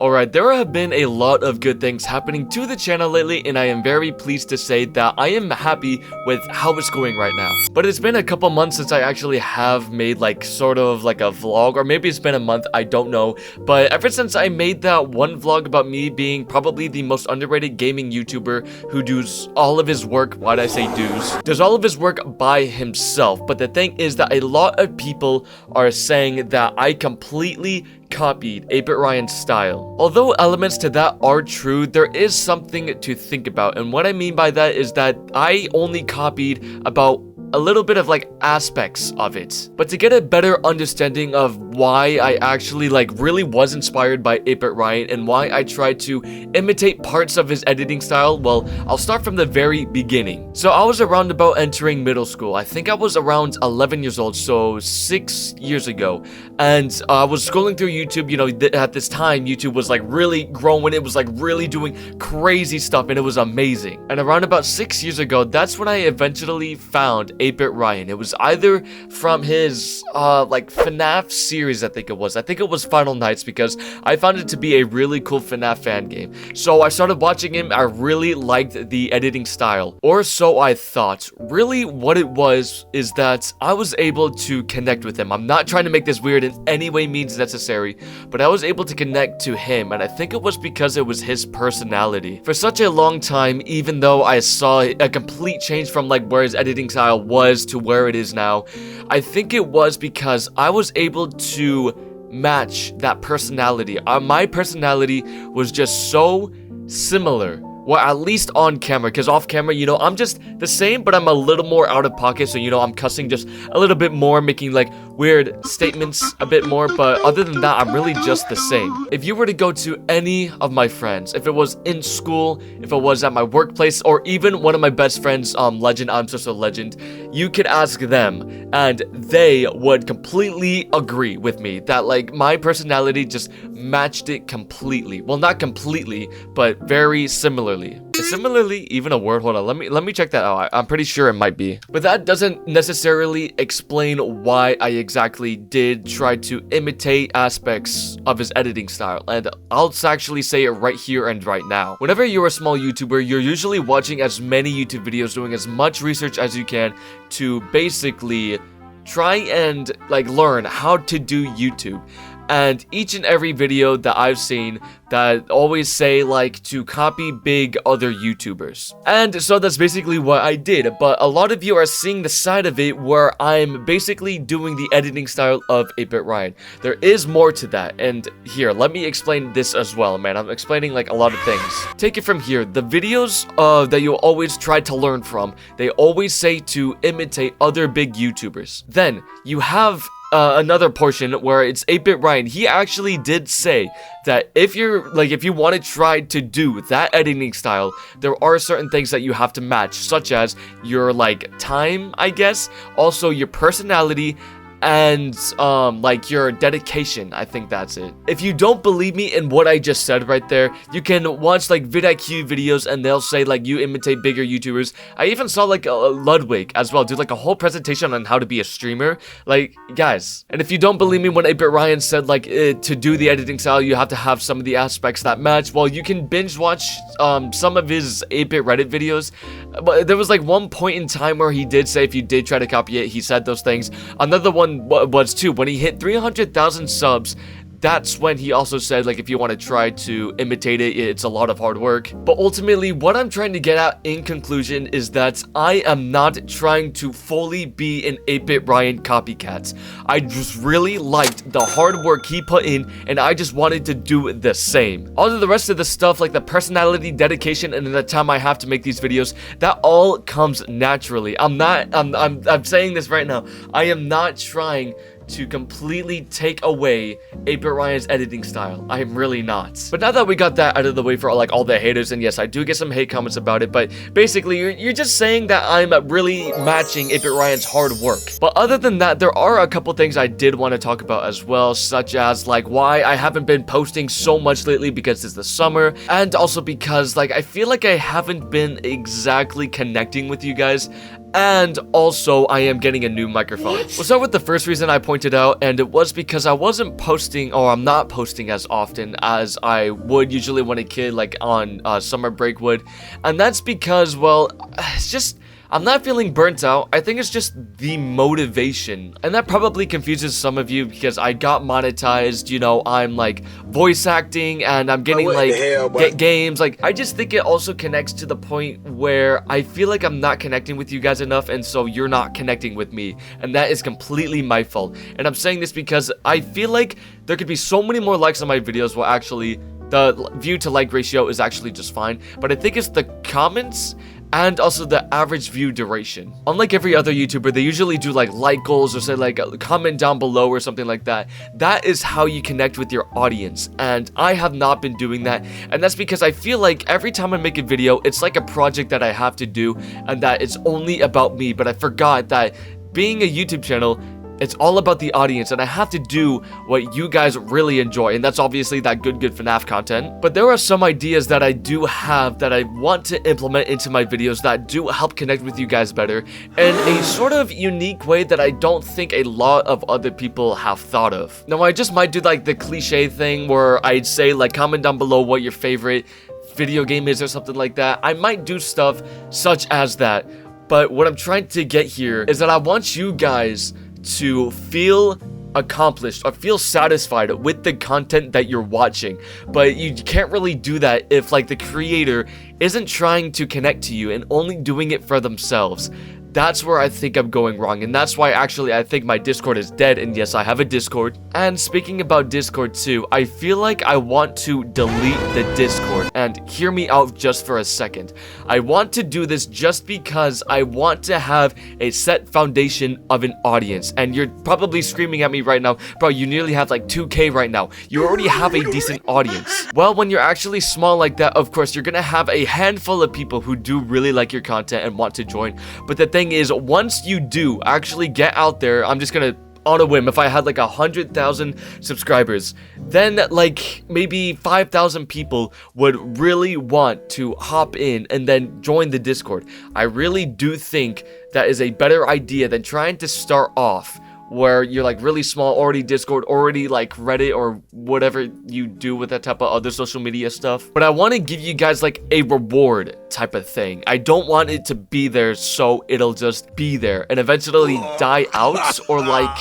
Alright, there have been a lot of good things happening to the channel lately, and I am very pleased to say that I am happy with how it's going right now. But it's been a couple months since I actually have made like sort of like a vlog, or maybe it's been a month, I don't know. But ever since I made that one vlog about me being probably the most underrated gaming YouTuber who does all of his work, why'd I say does all of his work by himself. But the thing is that a lot of people are saying that I completely copied 8-Bit Ryan's style. Although elements to that are true, there is something to think about, and what I mean by that is that I only copied about a little bit of like aspects of it. But to get a better understanding of why I actually like really was inspired by 8-Bit Ryan and why I tried to imitate parts of his editing style, well, I'll start from the very beginning. So I was around about entering middle school. I think I was around 11 years old, so 6 years ago. And I was scrolling through YouTube, you know, at this time, YouTube was like really growing. It was like really doing crazy stuff and it was amazing. And around about 6 years ago, that's when I eventually found 8-Bit Ryan. It was either from his like FNAF series, I think it was Final Nights, because I found it to be a really cool FNAF fan game. So I started watching him. I really liked the editing style, or so I thought. Really what it was is that I was able to connect with him. I'm not trying to make this weird in any way means necessary, but I was able to connect to him, and I think it was because it was his personality. For such a long time, even though I saw a complete change from like where his editing style was to where it is now, I think it was because I was able to match that personality. My personality was just so similar. Well, at least on camera, because off camera, you know, I'm just the same, but I'm a little more out of pocket. So, you know, I'm cussing just a little bit more, making like weird statements a bit more. But other than that, I'm really just the same. If you were to go to any of my friends, if it was in school, if it was at my workplace, or even one of my best friends, Legend, I'm Just a Legend, you could ask them and they would completely agree with me that like my personality just matched it completely. Well, not completely, but very similarly. Is similarly even a word? Hold on, let me check that out. I'm pretty sure it might be. But that doesn't necessarily explain why I exactly did try to imitate aspects of his editing style. And I'll actually say it right here and right now. Whenever you're a small YouTuber, you're usually watching as many YouTube videos, doing as much research as you can to basically try and like learn how to do YouTube. And each and every video that I've seen that always say like to copy big other YouTubers. And so that's basically what I did. But a lot of you are seeing the side of it where I'm basically doing the editing style of 8-Bit Ryan. There is more to that. And here, let me explain this as well, man. I'm explaining like a lot of things. Take it from here. The videos that you always try to learn from, they always say to imitate other big YouTubers. Then you have another portion where it's 8-Bit Ryan. He actually did say that if you want to try to do that editing style, there are certain things that you have to match, such as your like time, I guess, also your personality, and like your dedication. I think that's it. If you don't believe me in what I just said right there, you can watch like vidIQ videos and they'll say like you imitate bigger YouTubers. I even saw like Ludwig as well do like a whole presentation on how to be a streamer. Like, guys, and if you don't believe me when 8-Bit Ryan said like to do the editing style you have to have some of the aspects that match, well, you can binge watch some of his 8-Bit Reddit videos. But there was like one point in time where he did say if you did try to copy it, he said those things. Another one was too, when he hit 300,000 subs, that's when he also said like if you want to try to imitate it, it's a lot of hard work. But ultimately what I'm trying to get at in conclusion is that I am not trying to fully be an 8-Bit Ryan copycat. I just really liked the hard work he put in and I just wanted to do the same. All of the rest of the stuff like the personality, dedication, and the time I have to make these videos, that all comes naturally. I'm saying this right now. I am not trying to completely take away 8-Bit Ryan's editing style. I am really not. But now that we got that out of the way for like all the haters, and yes, I do get some hate comments about it, but basically you're just saying that I'm really matching 8-Bit Ryan's hard work. But other than that, there are a couple things I did want to talk about as well, such as like why I haven't been posting so much lately because it's the summer, and also because like I feel like I haven't been exactly connecting with you guys and also I am getting a new microphone. We'll start with the first reason I pointed out, and it was because I wasn't posting, or I'm not posting as often as I would usually when a kid like on summer break would, and that's because, well, it's just I'm not feeling burnt out. I think it's just the motivation. And that probably confuses some of you because I got monetized, you know, I'm like voice acting and I'm getting like get games. Like, I just think it also connects to the point where I feel like I'm not connecting with you guys enough, and so you're not connecting with me. And that is completely my fault. And I'm saying this because I feel like there could be so many more likes on my videos. Well, actually, the view to like ratio is actually just fine. But I think it's the comments and also the average view duration. Unlike every other YouTuber, they usually do like goals or say like comment down below or something like that. That is how you connect with your audience, and I have not been doing that, and that's because I feel like every time I make a video, it's like a project that I have to do and that it's only about me. But I forgot that being a YouTube channel, it's all about the audience, and I have to do what you guys really enjoy, and that's obviously that good FNAF content. But there are some ideas that I do have that I want to implement into my videos that do help connect with you guys better in a sort of unique way that I don't think a lot of other people have thought of. Now, I just might do like the cliche thing where I'd say like comment down below what your favorite video game is or something like that. I might do stuff such as that, but what I'm trying to get here is that I want you guys to feel accomplished or feel satisfied with the content that you're watching. But you can't really do that if like the creator isn't trying to connect to you and only doing it for themselves. That's where I think I'm going wrong, and that's why actually I think my Discord is dead. And yes, I have a Discord. And speaking about Discord too, I feel like I want to delete the Discord. And hear me out just for a second. I want to do this just because I want to have a set foundation of an audience. And you're probably screaming at me right now, bro, you nearly have like 2K right now. You already have a decent audience. Well, when you're actually small like that, of course, you're gonna have a handful of people who do really like your content and want to join. But the thing is, once you do actually get out there, I'm just gonna on a whim, if I had like 100,000 subscribers, then like maybe 5,000 people would really want to hop in and then join the Discord. I really do think that is a better idea than trying to start off where you're like really small, already Discord, already like Reddit or whatever you do with that type of other social media stuff. But I want to give you guys like a reward type of thing. I don't want it to be there so it'll just be there and eventually die out, or like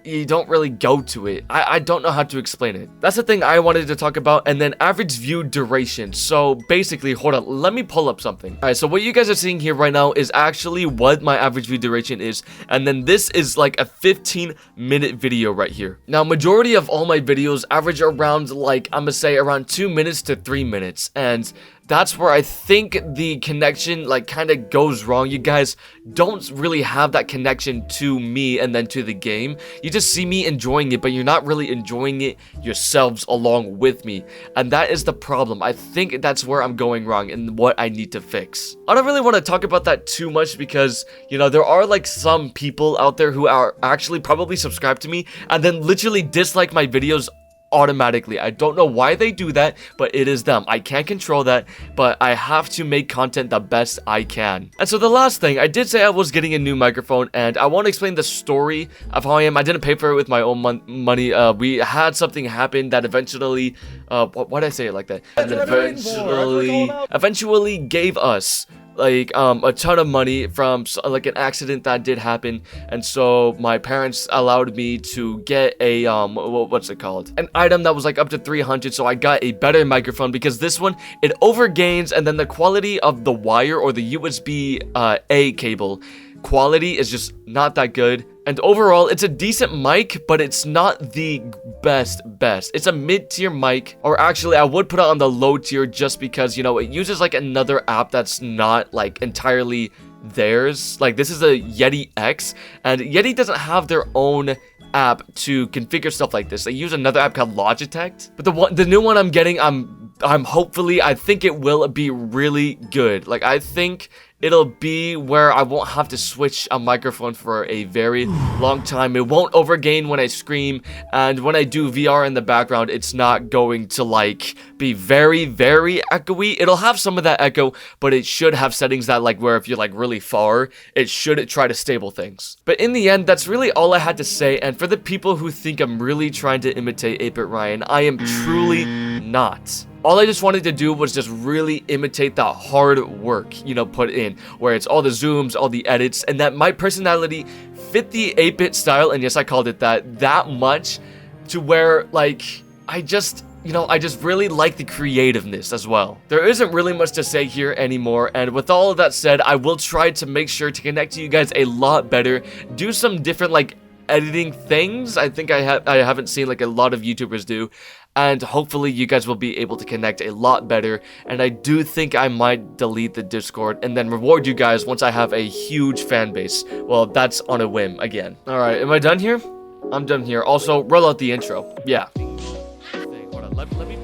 you don't really go to it. I don't know how to explain it. That's the thing I wanted to talk about. And then average view duration. So basically, hold on, let me pull up something. All right, so what you guys are seeing here right now is actually what my average view duration is. And then this is like a 15-minute video right here. Now, majority of all my videos average around like, I'm gonna say around 2 minutes to 3 minutes. And that's where I think the connection like kind of goes wrong. You guys don't really have that connection to me and then to the game. You just see me enjoying it, but you're not really enjoying it yourselves along with me. And that is the problem. I think that's where I'm going wrong and what I need to fix. I don't really want to talk about that too much because, you know, there are like some people out there who are actually probably subscribed to me and then literally dislike my videos automatically. I don't know why they do that, but it is them. I can't control that, but I have to make content the best I can. And so the last thing, I did say I was getting a new microphone, and I want to explain the story of how I am. I didn't pay for it with my own money. We had something happen that eventually, why did I say it like that? And eventually gave us like a ton of money from like an accident that did happen, and so my parents allowed me to get a what's it called, an item that was like up to 300. So I got a better microphone because this one, it overgains, and then the quality of the wire or the USB A cable quality is just not that good. And overall, it's a decent mic, but it's not the best. It's a mid-tier mic, or actually, I would put it on the low tier just because, you know, it uses like another app that's not like entirely theirs. Like this is a Yeti X, and Yeti doesn't have their own app to configure stuff like this. They use another app called Logitech, but the new one I'm getting, I'm hopefully, I think it will be really good. Like, I think it'll be where I won't have to switch a microphone for a very long time. It won't overgain when I scream, and when I do VR in the background, it's not going to like be very, very echoey. It'll have some of that echo, but it should have settings that like where if you're like really far, it should try to stable things. But in the end, that's really all I had to say, and for the people who think I'm really trying to imitate 8-Bit Ryan, I am truly not. All I just wanted to do was just really imitate the hard work, you know, put in, where it's all the zooms, all the edits, and that my personality fit the 8-bit style, and yes, I called it that much, to where, like, I just really like the creativeness as well. There isn't really much to say here anymore, and with all of that said, I will try to make sure to connect to you guys a lot better, do some different, like, editing things. I think I haven't seen like a lot of YouTubers do, and hopefully you guys will be able to connect a lot better. And I do think I might delete the Discord and then reward you guys once I have a huge fan base. Well, that's on a whim again. All right, am I done here? I'm done here. Also, roll out the intro. Yeah. Hold on, let me